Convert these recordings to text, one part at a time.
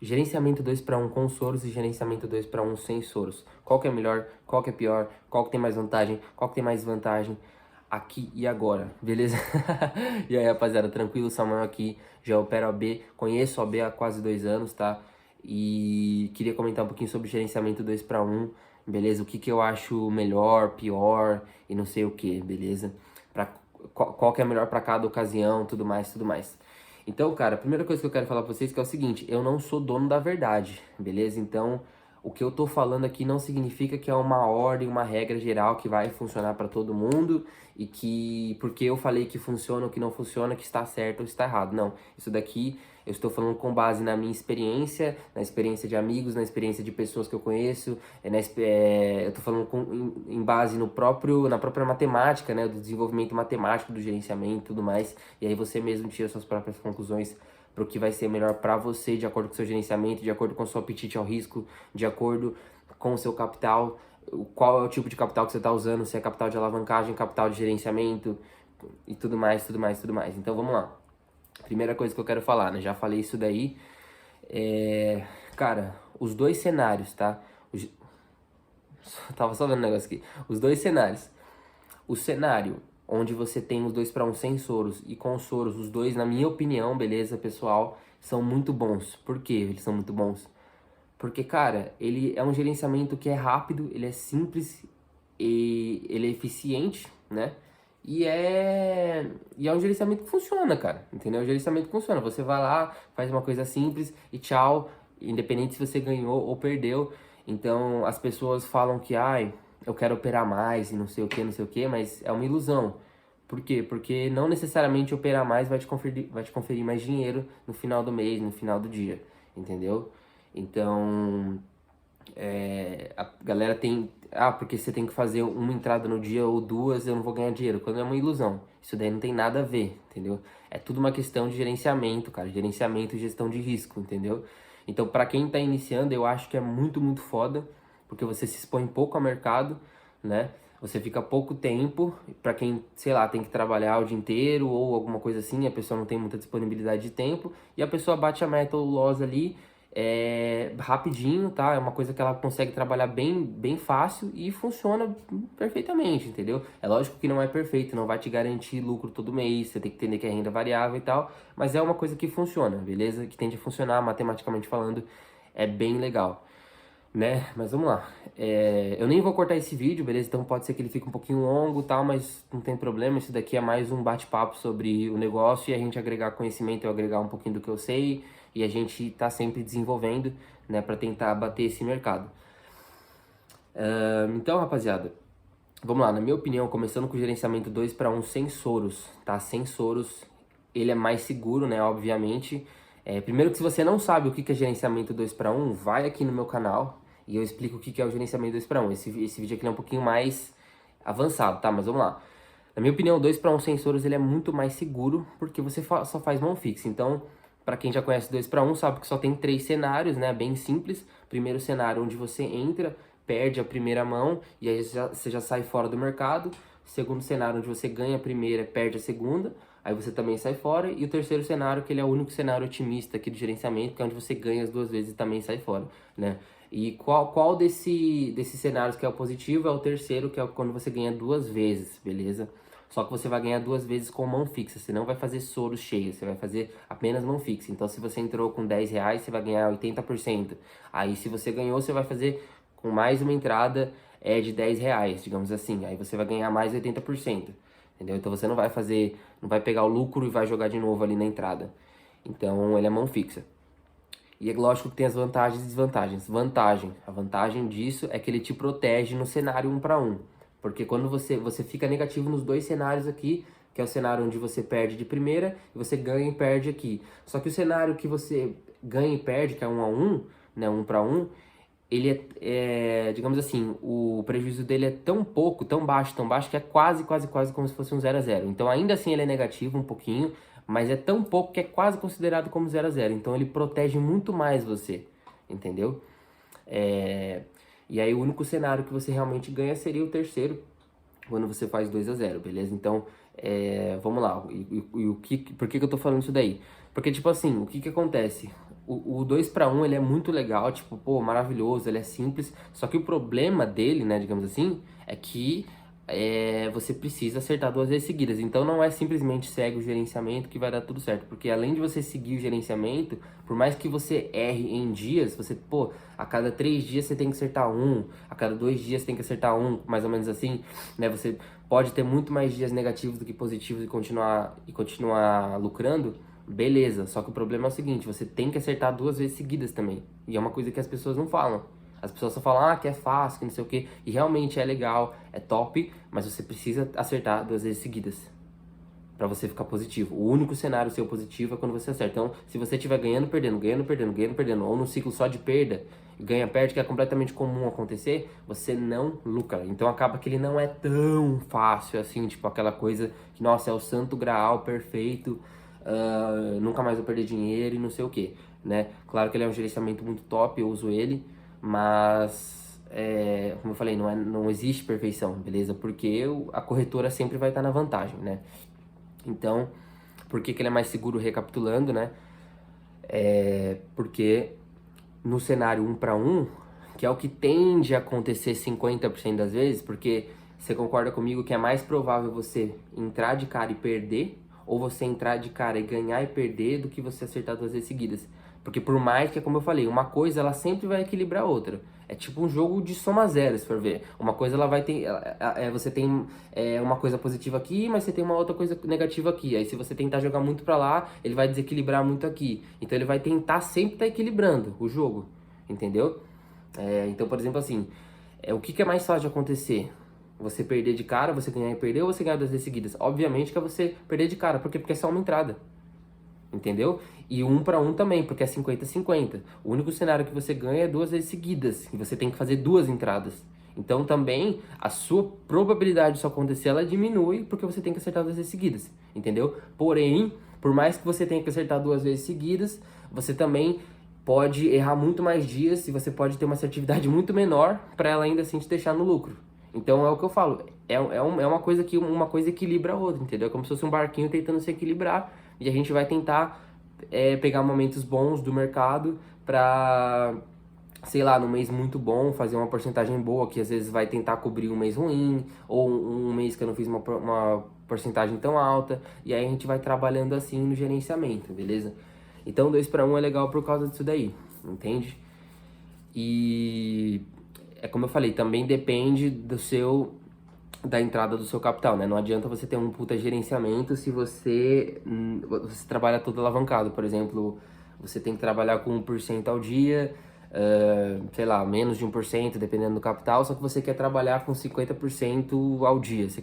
Gerenciamento 2 para 1 com soros e gerenciamento 2 para 1 sem soros. Qual que é melhor? Qual que é pior? Qual que tem mais vantagem? Qual que tem mais desvantagem? Aqui e agora, beleza? E aí, rapaziada, tranquilo? Samuel aqui, já opero AB, conheço a AB há quase 2 anos, tá? E queria comentar um pouquinho sobre gerenciamento 2 para 1, beleza? O que que eu acho melhor, pior e não sei o que, beleza? Qual que é melhor para cada ocasião, tudo mais, tudo mais. Então, cara, a primeira coisa que eu quero falar pra vocês que é o seguinte, eu não sou dono da verdade, beleza? Então, o que eu tô falando aqui não significa que é uma ordem, uma regra geral que vai funcionar para todo mundo e que porque eu falei que funciona ou que não funciona, que está certo ou está errado. Não, isso daqui eu estou falando com base na minha experiência, na experiência de amigos, na experiência de pessoas que eu conheço, eu estou falando em base na própria matemática, né, do desenvolvimento matemático do gerenciamento e tudo mais, e aí você mesmo tira suas próprias conclusões para o que vai ser melhor para você, de acordo com o seu gerenciamento, de acordo com o seu apetite ao risco, de acordo com o seu capital, qual é o tipo de capital que você está usando, se é capital de alavancagem, capital de gerenciamento e tudo mais, tudo mais, tudo mais. Então vamos lá. Primeira coisa que eu quero falar, né? Já falei isso daí. Cara, os dois cenários, tá? Tava só vendo um negócio aqui. Os dois cenários. O cenário onde você tem os 2 para 1 sem soros e com soros, os dois, na minha opinião, beleza, pessoal, são muito bons. Por que eles são muito bons? Porque, cara, ele é um gerenciamento que é rápido, ele é simples e ele é eficiente, né? E é um gerenciamento que funciona, cara, entendeu? É um gerenciamento que funciona. Você vai lá, faz uma coisa simples e tchau, independente se você ganhou ou perdeu. Então, as pessoas falam que, ai, eu quero operar mais e não sei o que, não sei o que, mas é uma ilusão. Por quê? Porque não necessariamente operar mais vai te conferir mais dinheiro no final do mês, no final do dia, entendeu? Então, a galera tem... Ah, porque você tem que fazer uma entrada no dia ou duas, eu não vou ganhar dinheiro. Quando é uma ilusão. Isso daí não tem nada a ver, entendeu? É tudo uma questão de gerenciamento, cara. Gerenciamento e gestão de risco, entendeu? Então, pra quem tá iniciando, eu acho que é muito, muito foda. Porque você se expõe pouco ao mercado, né? Você fica pouco tempo. Pra quem, sei lá, tem que trabalhar o dia inteiro ou alguma coisa assim, a pessoa não tem muita disponibilidade de tempo. E a pessoa bate a meta ou loss ali rapidinho, tá? É uma coisa que ela consegue trabalhar bem, bem fácil e funciona perfeitamente, entendeu? É lógico que não é perfeito, não vai te garantir lucro todo mês, você tem que entender que é renda variável e tal, mas é uma coisa que funciona, beleza? Que tende a funcionar matematicamente falando, é bem legal, né? Mas vamos lá. Eu nem vou cortar esse vídeo, beleza? Então pode ser que ele fique um pouquinho longo e tal, mas não tem problema. Isso daqui é mais um bate-papo sobre o negócio e a gente agregar conhecimento, eu agregar um pouquinho do que eu sei e a gente tá sempre desenvolvendo, né, para tentar bater esse mercado. Então, rapaziada, vamos lá. Na minha opinião, começando com o gerenciamento 2 para 1 sem soros, tá? Sem soros, ele é mais seguro, né? Obviamente. Primeiro que se você não sabe o que é gerenciamento 2 para 1, vai aqui no meu canal e eu explico o que é o gerenciamento 2 para 1. Esse vídeo aqui é um pouquinho mais avançado, tá? Mas vamos lá. Na minha opinião, 2 para 1 sem soros, ele é muito mais seguro porque você só faz mão fixa. Então, para quem já conhece 2 para 1, sabe que só tem 3 cenários, né? Bem simples. Primeiro cenário onde você entra, perde a primeira mão e aí você já sai fora do mercado. Segundo cenário onde você ganha a primeira, perde a segunda, aí você também sai fora. E o terceiro cenário, que ele é o único cenário otimista aqui do gerenciamento, que é onde você ganha as duas vezes e também sai fora, né? E qual desses cenários que é o positivo é o terceiro, que é quando você ganha duas vezes, beleza? Só que você vai ganhar duas vezes com mão fixa, você não vai fazer soro cheio, você vai fazer apenas mão fixa. Então se você entrou com 10 reais, você vai ganhar 80%. Aí se você ganhou, você vai fazer com mais uma entrada de 10 reais, digamos assim. Aí você vai ganhar mais 80%, entendeu? Então você não vai pegar o lucro e vai jogar de novo ali na entrada. Então ele é mão fixa. E é lógico que tem as vantagens e desvantagens. A vantagem disso é que ele te protege no cenário 1 para 1. Porque quando você fica negativo nos dois cenários aqui, que é o cenário onde você perde de primeira e você ganha e perde aqui. Só que o cenário que você ganha e perde, que é 1 a 1, né, 1 para 1, ele digamos assim, o prejuízo dele é tão pouco, tão baixo, que é quase como se fosse um 0 a 0. Então ainda assim ele é negativo um pouquinho, mas é tão pouco que é quase considerado como 0 a 0. Então ele protege muito mais você, entendeu? E aí o único cenário que você realmente ganha seria o terceiro, quando você faz 2 a 0, beleza? Então, vamos lá. Por que eu tô falando isso daí? Porque, tipo assim, o que acontece? O 2 para 1 ele é muito legal, tipo, pô, maravilhoso, ele é simples. Só que o problema dele, né, digamos assim, é que você precisa acertar 2 vezes seguidas. Então não é simplesmente segue o gerenciamento que vai dar tudo certo. Porque além de você seguir o gerenciamento, por mais que você erre em dias, você, pô, a cada 3 dias você tem que acertar um, a cada 2 dias você tem que acertar um, mais ou menos assim, né? Você pode ter muito mais dias negativos do que positivos e continuar lucrando. Beleza, só que o problema é o seguinte, você tem que acertar 2 vezes seguidas também. E é uma coisa que as pessoas não falam. As pessoas só falam, que é fácil, que não sei o quê. E realmente é legal, é top, mas você precisa acertar 2 vezes seguidas pra você ficar positivo. O único cenário seu positivo é quando você acerta. Então, se você estiver ganhando, perdendo, ganhando, perdendo, ganhando, perdendo, ou num ciclo só de perda, ganha, perde, que é completamente comum acontecer, você não lucra. Então acaba que ele não é tão fácil assim, tipo aquela coisa que, nossa, é o santo graal perfeito, nunca mais vou perder dinheiro e não sei o que, né? Claro que ele é um gerenciamento muito top, eu uso ele, mas como eu falei, não existe perfeição, beleza? Porque a corretora sempre vai estar na vantagem, né? Então, por que que ele é mais seguro, recapitulando, né? Porque no cenário 1 para 1, que é o que tende a acontecer 50% das vezes, porque você concorda comigo que é mais provável você entrar de cara e perder, ou você entrar de cara e ganhar e perder, do que você acertar 2 vezes seguidas. Porque por mais que, como eu falei, uma coisa ela sempre vai equilibrar a outra. É tipo um jogo de soma zero, se for ver. Uma coisa ela vai ter. Você tem uma coisa positiva aqui, mas você tem uma outra coisa negativa aqui. Aí se você tentar jogar muito pra lá, ele vai desequilibrar muito aqui. Então ele vai tentar sempre estar equilibrando o jogo. Entendeu? Então, por exemplo, assim, o que é mais fácil de acontecer? Você perder de cara, você ganhar e perder, ou você ganhar 2 vezes seguidas? Obviamente que é você perder de cara. Por quê? Porque é só uma entrada. Entendeu? E 1 para 1 também, porque é 50-50. O único cenário que você ganha é 2 vezes seguidas. E você tem que fazer 2 entradas. Então também a sua probabilidade disso acontecer, ela diminui, porque você tem que acertar 2 vezes seguidas. Entendeu? Porém, por mais que você tenha que acertar 2 vezes seguidas, você também pode errar muito mais dias e você pode ter uma assertividade muito menor para ela ainda assim te deixar no lucro. Então é o que eu falo, é uma coisa que uma coisa equilibra a outra, entendeu? É como se fosse um barquinho tentando se equilibrar e a gente vai tentar pegar momentos bons do mercado para, sei lá, num mês muito bom, fazer uma porcentagem boa, que às vezes vai tentar cobrir um mês ruim, ou um mês que eu não fiz uma porcentagem tão alta, e aí a gente vai trabalhando assim no gerenciamento, beleza? Então 2 para 1 é legal por causa disso daí, entende? E é como eu falei, também depende da entrada do seu capital, né? Não adianta você ter um puta gerenciamento se você trabalha todo alavancado. Por exemplo, você tem que trabalhar com 1% ao dia, sei lá, menos de 1%, dependendo do capital, só que você quer trabalhar com 50% ao dia. Você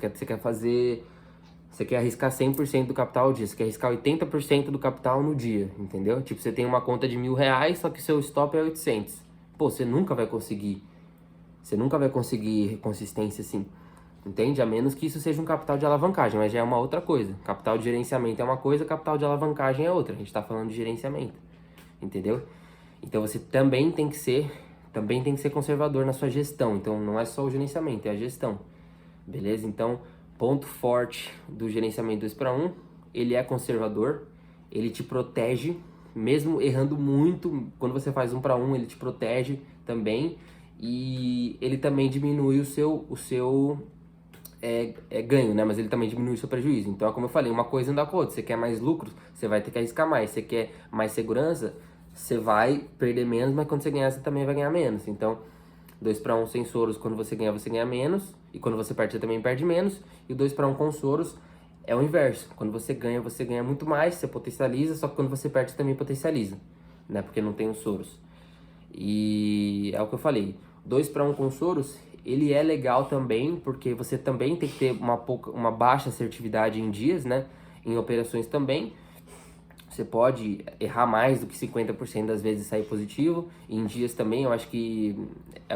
quer arriscar 100% do capital ao dia, você quer arriscar 80% do capital no dia, entendeu? Tipo, você tem uma conta de R$ 1.000, só que seu stop é 800. Pô, você nunca vai conseguir. Você nunca vai conseguir consistência assim. Entende? A menos que isso seja um capital de alavancagem, mas já é uma outra coisa. Capital de gerenciamento é uma coisa, capital de alavancagem é outra. A gente está falando de gerenciamento, entendeu? Então você também tem que ser conservador na sua gestão. Então não é só o gerenciamento, é a gestão, beleza? Então, ponto forte do gerenciamento 2 para 1, ele é conservador, ele te protege, mesmo errando muito. Quando você faz 1 para 1, ele te protege também, e ele também diminui o seu ganho, né? Mas ele também diminui o seu prejuízo. Então, como eu falei, uma coisa não dá com a outra. Você quer mais lucros, você vai ter que arriscar mais. Você quer mais segurança, você vai perder menos, mas quando você ganhar, você também vai ganhar menos. Então, 2 para 1 sem soros, quando você ganha menos. E quando você perde, você também perde menos. E o 2 para 1 com soros é o inverso. Quando você ganha muito mais, você potencializa, só que quando você perde, você também potencializa, né? Porque não tem os soros. E é o que eu falei. 2 para 1 com soros, ele é legal também, porque você também tem que ter uma baixa assertividade em dias, né? Em operações também. Você pode errar mais do que 50% das vezes e sair positivo. E em dias também, eu acho que,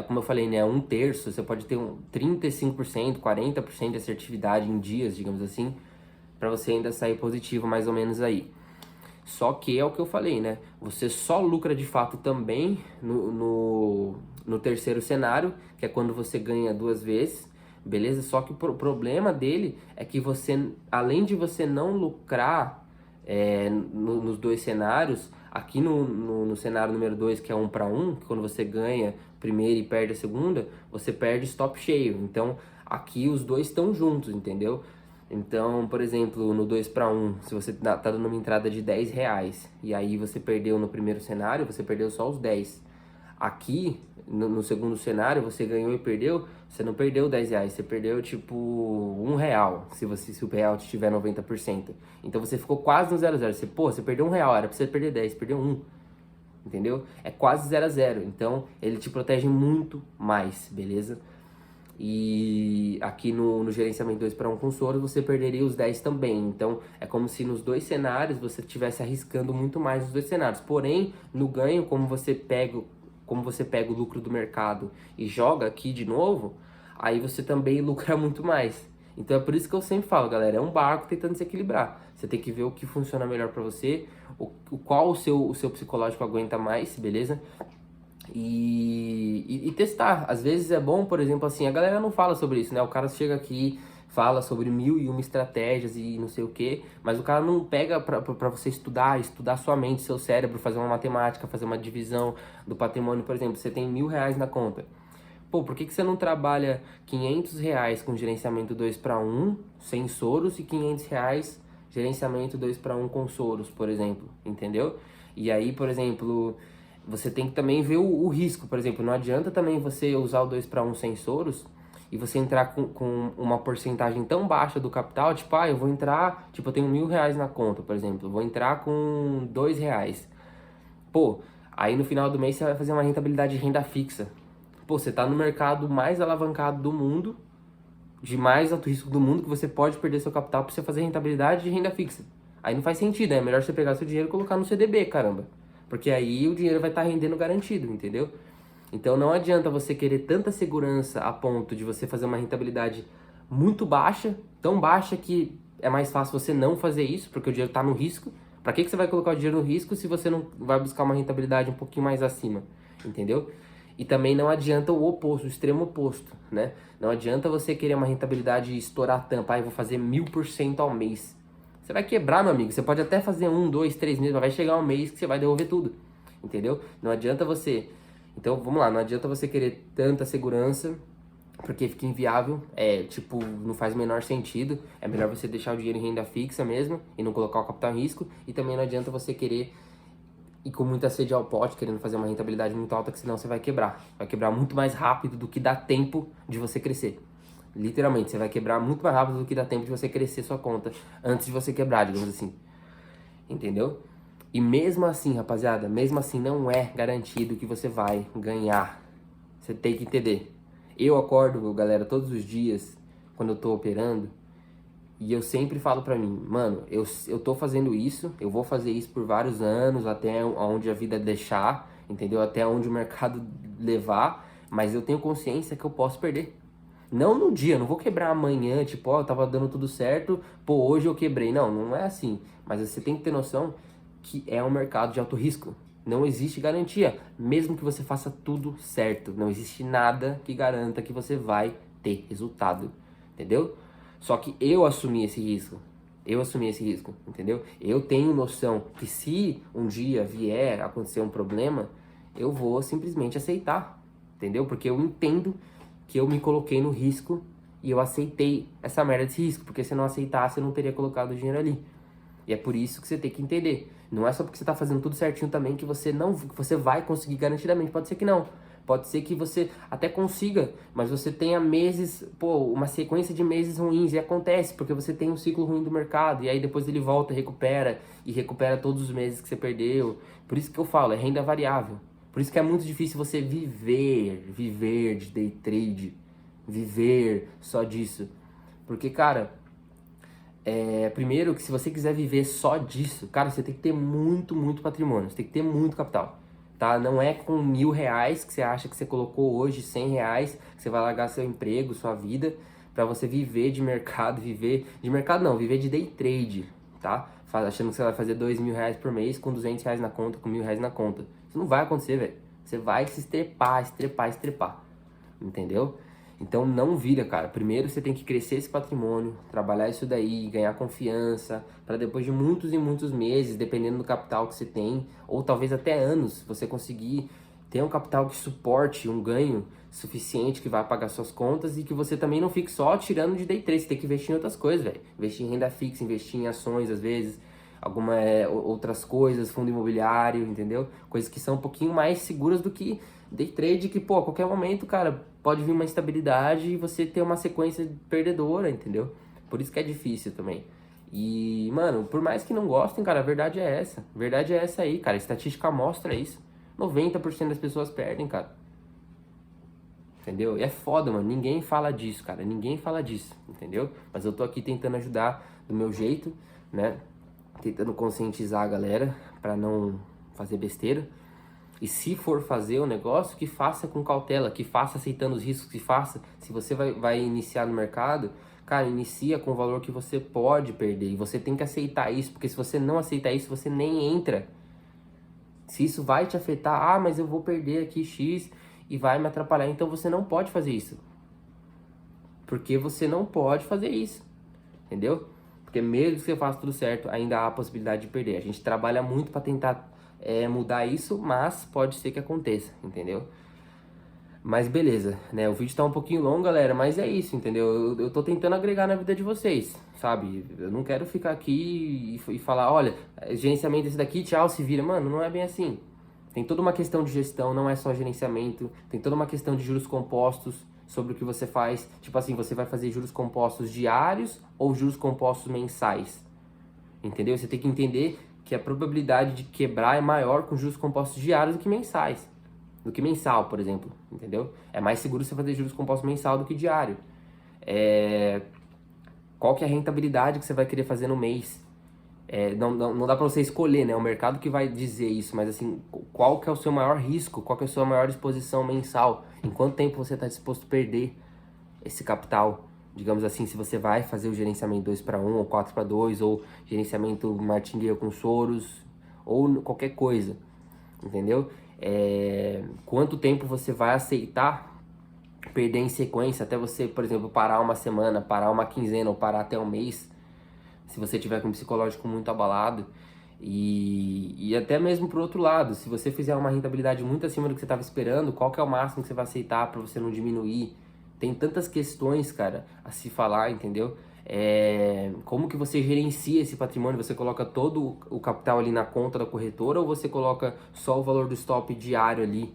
como eu falei, né? 1/3, você pode ter 35%, 40% de assertividade em dias, digamos assim, para você ainda sair positivo, mais ou menos aí. Só que é o que eu falei, né? Você só lucra de fato também no terceiro cenário, que é quando você ganha 2 vezes, beleza? Só que o problema dele é que você, além de você não lucrar nos 2 cenários, Aqui no cenário número 2, que é 1 para 1, que quando você ganha a primeira e perde a segunda, você perde stop cheio. Então, aqui os dois estão juntos, entendeu? Então, por exemplo, no 2 para 1, se você tá dando uma entrada de 10 reais, e aí você perdeu no primeiro cenário, você perdeu só os 10. Aqui, no segundo cenário, você ganhou e perdeu, você não perdeu 10 reais, você perdeu tipo 1 real, se o real tiver 90%. Então você ficou quase no 0 a 0. Você perdeu 1 real, era pra você perder 10, perdeu 1. Entendeu? É quase 0 a 0. Então ele te protege muito mais, beleza? E aqui no gerenciamento 2 para 1 com soro, você perderia os 10 também. Então é como se nos dois cenários você estivesse arriscando muito mais nos dois cenários. Porém, no ganho, como você pega o lucro do mercado e joga aqui de novo, aí você também lucra muito mais. Então é por isso que eu sempre falo, galera, é um barco tentando se equilibrar. Você tem que ver o que funciona melhor para você, qual o seu psicológico aguenta mais, beleza? E testar. Às vezes é bom, por exemplo, assim, a galera não fala sobre isso, né? O cara chega aqui, fala sobre 1001 estratégias e não sei o que, mas o cara não pega pra você estudar sua mente, seu cérebro, fazer uma matemática, fazer uma divisão do patrimônio. Por exemplo, você tem 1.000 reais na conta. Pô, por que você não trabalha 500 reais com gerenciamento 2 para 1 sem soros e 500 reais gerenciamento 2 para 1 com soros, por exemplo, entendeu? E aí, por exemplo, você tem que também ver o risco. Por exemplo, não adianta também você usar o 2 para 1 sem soros e você entrar com uma porcentagem tão baixa do capital, tipo, eu vou entrar, tipo, eu tenho 1.000 reais na conta, por exemplo, vou entrar com 2 reais. Pô, aí no final do mês você vai fazer uma rentabilidade de renda fixa. Pô, você tá no mercado mais alavancado do mundo, de mais alto risco do mundo, que você pode perder seu capital para você fazer rentabilidade de renda fixa. Aí não faz sentido, é melhor você pegar seu dinheiro e colocar no CDB, caramba. Porque aí o dinheiro vai estar rendendo garantido, entendeu? Então não adianta você querer tanta segurança a ponto de você fazer uma rentabilidade muito baixa, tão baixa que é mais fácil você não fazer isso, porque o dinheiro está no risco. Para que você vai colocar o dinheiro no risco se você não vai buscar uma rentabilidade um pouquinho mais acima, entendeu? E também não adianta o oposto, o extremo oposto, né? Não adianta você querer uma rentabilidade e estourar a tampa, eu vou fazer 1000% ao mês. Você vai quebrar, meu amigo. Você pode até fazer 1, 2, 3 meses, mas vai chegar um mês que você vai devolver tudo, entendeu? Não adianta você... Então, vamos lá, não adianta você querer tanta segurança, porque fica inviável, não faz o menor sentido. É melhor você deixar o dinheiro em renda fixa mesmo e não colocar o capital em risco. E também não adianta você querer ir com muita sede ao pote, querendo fazer uma rentabilidade muito alta, que senão você vai quebrar. Vai quebrar muito mais rápido do que dá tempo de você crescer. Literalmente, você vai quebrar muito mais rápido do que dá tempo de você crescer sua conta antes de você quebrar, digamos assim. Entendeu? E mesmo assim, rapaziada, mesmo assim não é garantido que você vai ganhar. Você tem que entender. Eu acordo, galera, todos os dias, quando eu tô operando, e eu sempre falo pra mim, mano, eu tô fazendo isso, eu vou fazer isso por vários anos, até onde a vida deixar, entendeu? Até onde o mercado levar, mas eu tenho consciência que eu posso perder. Não no dia, não vou quebrar amanhã, tipo, eu tava dando tudo certo, pô, hoje eu quebrei. Não, não é assim. Mas você tem que ter noção que é um mercado de alto risco. Não existe garantia, mesmo que você faça tudo certo. Não existe nada que garanta que você vai ter resultado, entendeu? Só que eu assumi esse risco. Eu assumi esse risco, entendeu? Eu tenho noção que se um dia vier acontecer um problema, eu vou simplesmente aceitar, entendeu? Porque eu entendo que eu me coloquei no risco e eu aceitei essa merda desse risco, porque se eu não aceitasse eu não teria colocado o dinheiro ali. E é por isso que você tem que entender. Não é só porque você tá fazendo tudo certinho também que você vai conseguir garantidamente. Pode ser que não. Pode ser que você até consiga, mas você tenha meses, uma sequência de meses ruins, e acontece, porque você tem um ciclo ruim do mercado, e aí depois ele volta e recupera todos os meses que você perdeu. Por isso que eu falo, é renda variável. Por isso que é muito difícil você viver de day trade, viver só disso. Porque, cara, primeiro que se você quiser viver só disso, cara, você tem que ter muito, muito patrimônio, você tem que ter muito capital, tá? Não é com 1.000 reais que você acha que você colocou hoje, 100 reais, que você vai largar seu emprego, sua vida, pra você viver de mercado, viver de day trade, tá? Achando que você vai fazer 2.000 reais por mês com 200 reais na conta, com 1.000 reais na conta. Isso não vai acontecer, velho. Você vai se estrepar, entendeu? Então não vira, cara. Primeiro você tem que crescer esse patrimônio, trabalhar isso daí, ganhar confiança, para depois de muitos e muitos meses, dependendo do capital que você tem, ou talvez até anos, você conseguir ter um capital que suporte um ganho suficiente que vai pagar suas contas e que você também não fique só tirando de day trade. Você tem que investir em outras coisas, velho. Investir em renda fixa, investir em ações às vezes, outras coisas, fundo imobiliário, entendeu? Coisas que são um pouquinho mais seguras do que day trade, que, pô, a qualquer momento, cara, pode vir uma instabilidade e você ter uma sequência perdedora, entendeu? Por isso que é difícil também. E, mano, por mais que não gostem, cara, a verdade é essa. A verdade é essa aí, cara. A estatística mostra isso. 90% das pessoas perdem, cara. Entendeu? E é foda, mano. Ninguém fala disso, cara. Ninguém fala disso, entendeu? Mas eu tô aqui tentando ajudar do meu jeito, né? Tentando conscientizar a galera pra não fazer besteira. E se for fazer o negócio, que faça com cautela, que faça aceitando os riscos, que faça. Se você vai iniciar no mercado, cara, inicia com o valor que você pode perder. E você tem que aceitar isso, porque se você não aceitar isso, você nem entra. Se isso vai te afetar, ah, mas eu vou perder aqui X e vai me atrapalhar, então você não pode fazer isso. Porque você não pode fazer isso, entendeu? Porque mesmo que você faça tudo certo, ainda há a possibilidade de perder. A gente trabalha muito para tentar mudar isso, mas pode ser que aconteça, entendeu? Mas beleza, né? O vídeo tá um pouquinho longo, galera, mas é isso, entendeu? Eu tô tentando agregar na vida de vocês, sabe? Eu não quero ficar aqui e falar, olha, gerenciamento desse daqui, tchau, se vira. Mano, não é bem assim. Tem toda uma questão de gestão, não é só gerenciamento. Tem toda uma questão de juros compostos sobre o que você faz. Tipo assim, você vai fazer juros compostos diários ou juros compostos mensais, entendeu? Você tem que entender que a probabilidade de quebrar é maior com juros compostos diários do que mensais. Do que mensal, por exemplo, entendeu? É mais seguro você fazer juros compostos mensal do que diário. Qual que é a rentabilidade que você vai querer fazer no mês? Não dá pra você escolher, né? É o mercado que vai dizer isso, mas assim, qual que é o seu maior risco? Qual que é a sua maior exposição mensal? Em quanto tempo você está disposto a perder esse capital? Digamos assim, se você vai fazer o gerenciamento 2-1 ou 4-2 ou gerenciamento martingale com Soros ou qualquer coisa, entendeu? Quanto tempo você vai aceitar perder em sequência até você, por exemplo, parar uma semana, parar uma quinzena ou parar até um mês, se você tiver com o psicológico muito abalado. E até mesmo pro outro lado, se você fizer uma rentabilidade muito acima do que você estava esperando, qual que é o máximo que você vai aceitar para você não diminuir? Tem tantas questões, cara, a se falar, entendeu? Como que você gerencia esse patrimônio? Você coloca todo o capital ali na conta da corretora ou você coloca só o valor do stop diário ali?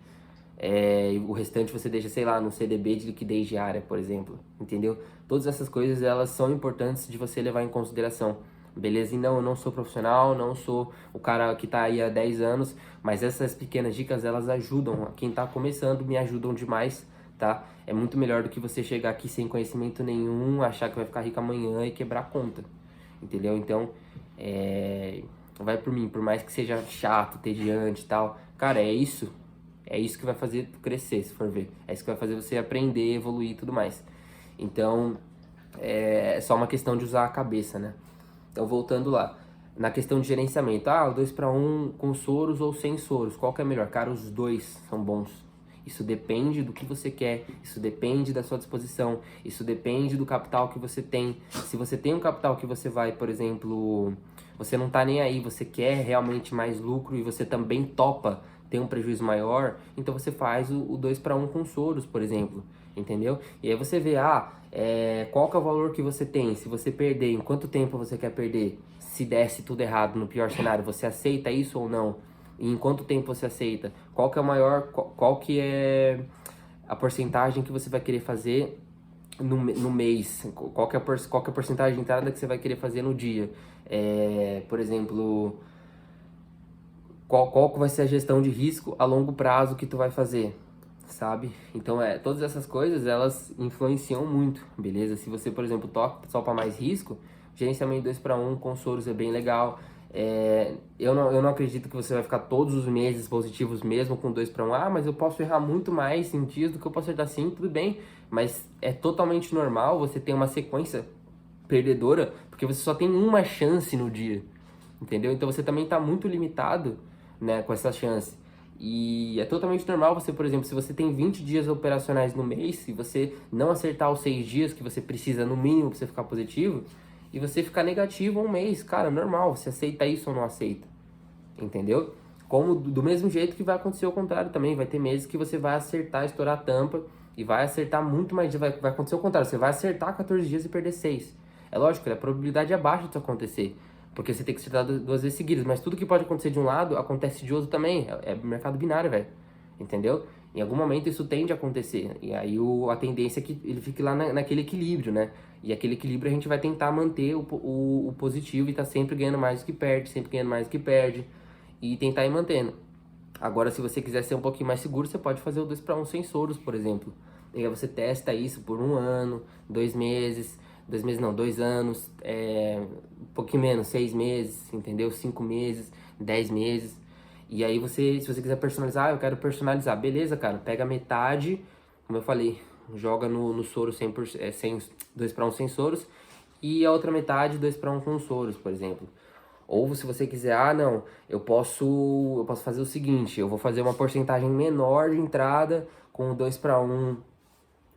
E o restante você deixa, sei lá, no CDB de liquidez diária, por exemplo, entendeu? Todas essas coisas, elas são importantes de você levar em consideração, beleza? E não, eu não sou profissional, não sou o cara que tá aí há 10 anos, mas essas pequenas dicas, elas ajudam, quem tá começando me ajudam demais, tá? É muito melhor do que você chegar aqui sem conhecimento nenhum, achar que vai ficar rico amanhã e quebrar a conta, entendeu? Então, vai por mim, por mais que seja chato, tediante e tal, cara, é isso que vai fazer tu crescer, se for ver. É isso que vai fazer você aprender, evoluir e tudo mais. Então, é só uma questão de usar a cabeça, né? Então, voltando lá. Na questão de gerenciamento. O 2-1 com Soros ou sem Soros. Qual que é melhor? Cara, os dois são bons. Isso depende do que você quer. Isso depende da sua disposição. Isso depende do capital que você tem. Se você tem um capital que você vai, por exemplo, você não tá nem aí, você quer realmente mais lucro e você também topa tem um prejuízo maior, então você faz o 2-1 com Soros, por exemplo, entendeu? E aí você vê, qual que é o valor que você tem, se você perder, em quanto tempo você quer perder, se desse tudo errado no pior cenário, você aceita isso ou não? E em quanto tempo você aceita? Qual que é o maior, qual que é a porcentagem que você vai querer fazer no mês? Qual que é a porcentagem de entrada que você vai querer fazer no dia? Por exemplo, qual que vai ser a gestão de risco a longo prazo que tu vai fazer, sabe? Então, todas essas coisas, elas influenciam muito, beleza? Se você, por exemplo, topa mais risco, gerenciamento 2-1 com Soros é bem legal. Eu não acredito que você vai ficar todos os meses positivos mesmo com 2-1. Mas eu posso errar muito mais em dias do que eu posso acertar, sim, tudo bem. Mas é totalmente normal você ter uma sequência perdedora, porque você só tem uma chance no dia, entendeu? Então você também está muito limitado, né, com essa chance. E é totalmente normal você, por exemplo, se você tem 20 dias operacionais no mês, se você não acertar os 6 dias que você precisa no mínimo para você ficar positivo, e você ficar negativo um mês, cara, normal, você aceita isso ou não aceita, entendeu? Como do mesmo jeito que vai acontecer o contrário também, vai ter meses que você vai acertar, estourar a tampa, e vai acertar muito mais, vai acontecer o contrário, você vai acertar 14 dias e perder 6. É lógico, a probabilidade é baixa disso acontecer, porque você tem que acertar 2 vezes seguidas, mas tudo que pode acontecer de um lado, acontece de outro também, é mercado binário, velho, entendeu? Em algum momento isso tende a acontecer, e aí a tendência é que ele fique lá naquele equilíbrio, né? E aquele equilíbrio a gente vai tentar manter o positivo e tá sempre ganhando mais do que perde, sempre ganhando mais do que perde, e tentar ir mantendo. Agora, se você quiser ser um pouquinho mais seguro, você pode fazer o 2 para 1 sem soros, por exemplo. E aí você testa isso por 1 ano, 2 meses, 2 meses não, 2 anos, um pouquinho menos, 6 meses, entendeu? 5 meses, 10 meses. E aí você, se você quiser personalizar, eu quero personalizar. Beleza, cara, pega metade, como eu falei, joga no soro 100%, 2 para 1 sem soros, e a outra metade 2 para 1 com soros, por exemplo. Ou se você quiser, não, eu posso fazer o seguinte, eu vou fazer uma porcentagem menor de entrada com o 2 para 1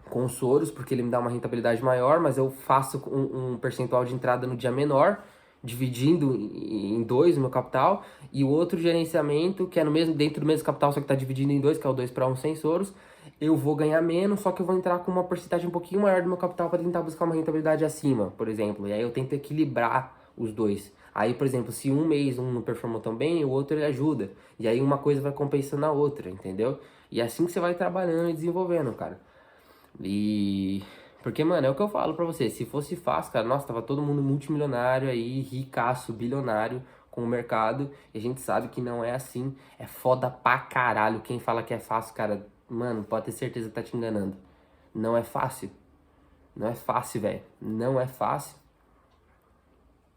com os soros, porque ele me dá uma rentabilidade maior, mas eu faço um percentual de entrada no dia menor, dividindo em 2 o meu capital, e o outro gerenciamento, que é no mesmo, dentro do mesmo capital, só que está dividido em 2, que é o 2 para 1 sem soros, eu vou ganhar menos, só que eu vou entrar com uma porcentagem um pouquinho maior do meu capital para tentar buscar uma rentabilidade acima, por exemplo, e aí eu tento equilibrar os dois. Aí, por exemplo, se um mês um não performou tão bem, o outro ele ajuda. E aí uma coisa vai compensando a outra, entendeu? E é assim que você vai trabalhando e desenvolvendo, cara. E... Porque, mano, é o que eu falo pra você. Se fosse fácil, cara, nossa, tava todo mundo multimilionário aí, ricaço, bilionário com o mercado. E a gente sabe que não é assim. É foda pra caralho. Quem fala que é fácil, cara, mano, pode ter certeza que tá te enganando. Não é fácil. Não é fácil, velho. Não é fácil.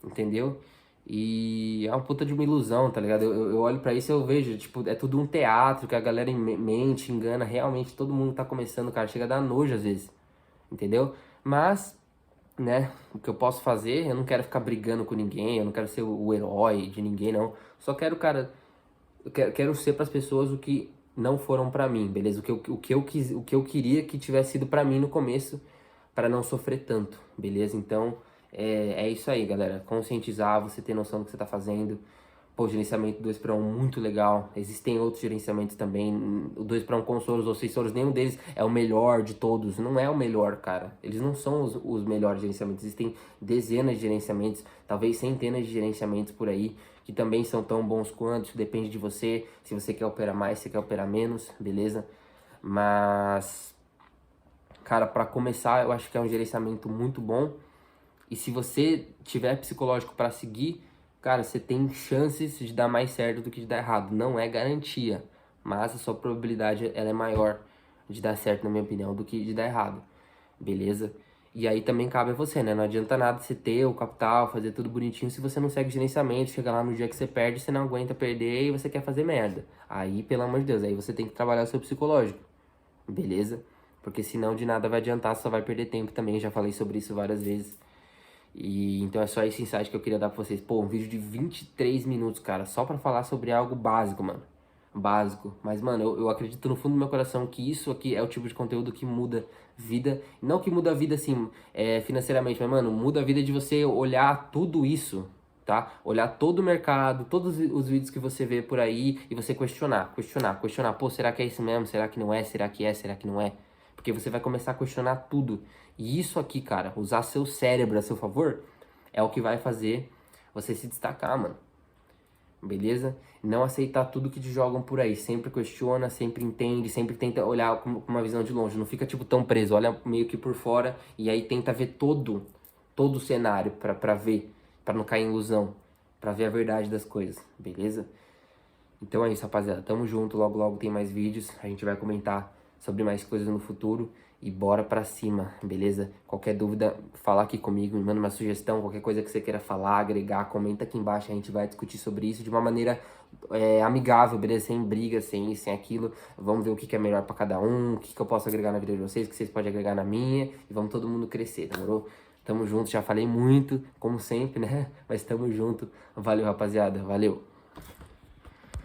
Entendeu? E é uma puta de uma ilusão, tá ligado? Eu olho pra isso e eu vejo, tipo, é tudo um teatro que a galera mente, engana. Realmente todo mundo tá começando, cara. Chega a dar nojo às vezes, entendeu? Mas, né, o que eu posso fazer, eu não quero ficar brigando com ninguém, eu não quero ser o herói de ninguém, não. Só quero, cara, eu quero ser pras pessoas o que não foram pra mim, beleza? O que eu queria que tivesse sido pra mim no começo, para não sofrer tanto, beleza? Então, é isso aí, galera. Conscientizar, você ter noção do que você tá fazendo. Pô, gerenciamento 2 para 1 muito legal. Existem outros gerenciamentos também. O 2 para 1 com soros ou 6 soros, nenhum deles é o melhor de todos. Não é o melhor, cara. Eles não são os melhores gerenciamentos. Existem dezenas de gerenciamentos, talvez centenas de gerenciamentos por aí, que também são tão bons quanto. Isso depende de você. Se você quer operar mais, se você quer operar menos, beleza? Mas, cara, para começar, eu acho que é um gerenciamento muito bom. E se você tiver psicológico para seguir, cara, você tem chances de dar mais certo do que de dar errado. Não é garantia, mas a sua probabilidade ela é maior de dar certo, na minha opinião, do que de dar errado. Beleza? E aí também cabe a você, né? Não adianta nada você ter o capital, fazer tudo bonitinho se você não segue o gerenciamento, chega lá no dia que você perde, você não aguenta perder e você quer fazer merda. Aí, pelo amor de Deus, aí você tem que trabalhar o seu psicológico. Beleza? Porque senão de nada vai adiantar, só vai perder tempo também. Já falei sobre isso várias vezes. E então é só esse insight que eu queria dar pra vocês. Pô, um vídeo de 23 minutos, cara, só pra falar sobre algo básico, mano. Básico. Mas, mano, eu acredito no fundo do meu coração que isso aqui é o tipo de conteúdo que muda vida. Não que muda a vida, assim, financeiramente, mas, mano, muda a vida de você olhar tudo isso, tá? Olhar todo o mercado, todos os vídeos que você vê por aí e você questionar. Pô, será que é isso mesmo? Será que não é? Será que é? Será que não é? Porque você vai começar a questionar tudo. E isso aqui, cara, usar seu cérebro a seu favor, é o que vai fazer você se destacar, mano. Beleza? Não aceitar tudo que te jogam por aí. Sempre questiona, sempre entende, sempre tenta olhar com uma visão de longe. Não fica, tipo, tão preso. Olha meio que por fora e aí tenta ver todo o cenário pra ver, pra não cair em ilusão, pra ver a verdade das coisas. Beleza? Então é isso, rapaziada. Tamo junto. Logo, logo tem mais vídeos. A gente vai comentar sobre mais coisas no futuro. E bora pra cima, beleza? Qualquer dúvida, fala aqui comigo, me manda uma sugestão, qualquer coisa que você queira falar, agregar, comenta aqui embaixo, a gente vai discutir sobre isso de uma maneira amigável, beleza? Sem briga, sem isso, sem aquilo. Vamos ver o que é melhor pra cada um, o que eu posso agregar na vida de vocês, o que vocês podem agregar na minha, e vamos todo mundo crescer, demorou? Tamo junto, já falei muito, como sempre, né? Mas tamo junto. Valeu, rapaziada, valeu!